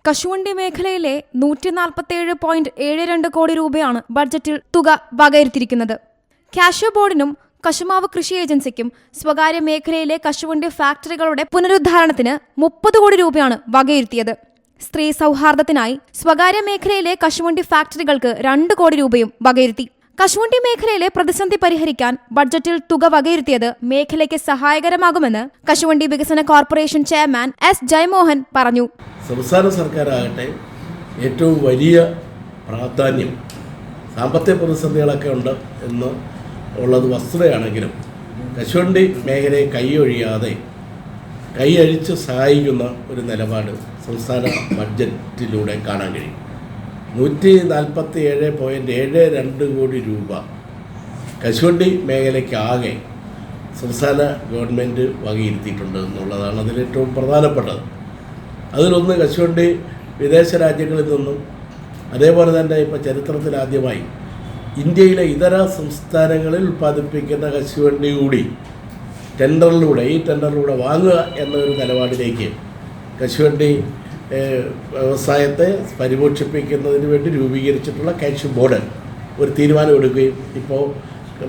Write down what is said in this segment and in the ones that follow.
കശുവണ്ടി മേഖലയിലെ 147.72 കോടി രൂപയാണ് ബഡ്ജറ്റിൽ തുക വകയിരുത്തിയിരിക്കുന്നത്. കാഷ്യൂ ബോർഡിനും കശുമാവ് കൃഷി ഏജൻസിക്കും സ്വകാര്യ മേഖലയിലെ കശുവണ്ടി ഫാക്ടറികളുടെ പുനരുദ്ധാരണത്തിന് 30 കോടി രൂപയാണ് വകയിരുത്തിയത്. സ്ത്രീ സൗഹാർദ്ദത്തിനായി സ്വകാര്യ മേഖലയിലെ കശുവണ്ടി ഫാക്ടറികൾക്ക് 2 കോടി രൂപയും വകയിരുത്തി. കശുവണ്ടി മേഖലയിലെ പ്രതിസന്ധി പരിഹരിക്കാൻ ബഡ്ജറ്റിൽ തുക വകയിരുത്തിയത് മേഖലയ്ക്ക് സഹായകരമാകുമെന്ന് കശുവണ്ടി വികസന കോർപ്പറേഷൻ ചെയർമാൻ എസ് ജയമോഹൻ പറഞ്ഞു. സംസ്ഥാന സർക്കാരാകട്ടെ ഏറ്റവും വലിയ പ്രാധാന്യം സാമ്പത്തിക പ്രതിസന്ധികളൊക്കെ ഉണ്ട് എന്ന് ഉള്ളത് വസ്തുതയാണെങ്കിലും കശുവണ്ടി മേഖലയെ കൈയഴിച്ച് സഹായിക്കുന്ന ഒരു നിലപാട് സംസ്ഥാന ബഡ്ജറ്റിലൂടെ കാണാൻ കഴിയും. 147.72 കോടി രൂപ കശുവണ്ടി മേഖലയ്ക്കാകെ സംസ്ഥാന ഗവൺമെൻറ് വകയിരുത്തിയിട്ടുണ്ട് എന്നുള്ളതാണ് അതിലേറ്റവും പ്രധാനപ്പെട്ടത്. അതിലൊന്ന് കശുവണ്ടി വിദേശ രാജ്യങ്ങളിൽ നിന്നും അതേപോലെ തന്നെ ഇപ്പോൾ ചരിത്രത്തിലാദ്യമായി ഇന്ത്യയിലെ ഇതര സംസ്ഥാനങ്ങളിൽ ഉൽപ്പാദിപ്പിക്കുന്ന കശുവണ്ടി കൂടി ഈ ടെൻഡറിലൂടെ വാങ്ങുക എന്നൊരു നിലപാടിലേക്ക് കശുവണ്ടി വ്യവസായത്തെ പരിപോഷിപ്പിക്കുന്നതിന് വേണ്ടി രൂപീകരിച്ചിട്ടുള്ള കാഷ്യൂ ബോർഡ് ഒരു തീരുമാനമെടുക്കുകയും ഇപ്പോൾ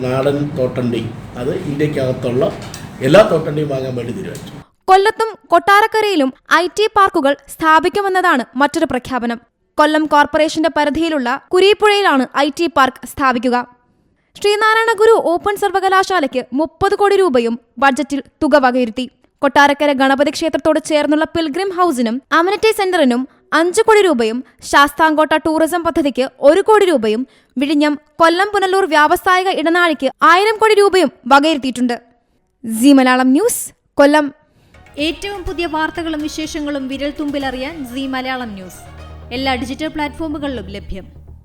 നാടൻ തോട്ടണ്ടി അത് ഇന്ത്യക്കകത്തുള്ള എല്ലാ തോട്ടണ്ടിയും വാങ്ങാൻ വേണ്ടി തീരുമാനിച്ചു. കൊല്ലത്തും കൊട്ടാരക്കരയിലും IT പാർക്കുകൾ സ്ഥാപിക്കുമെന്നതാണ് മറ്റൊരു പ്രഖ്യാപനം. കൊല്ലം കോർപ്പറേഷന്റെ പരിധിയിലുള്ള കുരീപ്പുഴയിലാണ് IT പാർക്ക് സ്ഥാപിക്കുക. ശ്രീനാരായണ ഗുരു ഓപ്പൺ സർവകലാശാലയ്ക്ക് 30 കോടി രൂപയും ബഡ്ജറ്റിൽ തുക വകയിരുത്തി. കൊട്ടാരക്കര ഗണപതി ക്ഷേത്രത്തോട് ചേർന്നുള്ള പിൽഗ്രിം ഹൌസിനും അമിനിറ്റി സെന്ററിനും 5 കോടി രൂപയും, ശാസ്താംകോട്ട ടൂറിസം പദ്ധതിക്ക് 1 കോടി രൂപയും, വിഴിഞ്ഞം കൊല്ലം പുനലൂർ വ്യാവസായിക ഇടനാഴിക്ക് 1000 കോടി രൂപയും വകയിരുത്തിയിട്ടുണ്ട്. സി മലയാളം ന്യൂസ്, കൊല്ലം. ഏറ്റവും പുതിയ വാർത്തകളും വിശേഷങ്ങളും വിരൽ തുമ്പിലറിയാൻ സി മലയാളം ന്യൂസ് എല്ലാ ഡിജിറ്റൽ പ്ലാറ്റ്ഫോമുകളിലും ലഭ്യം.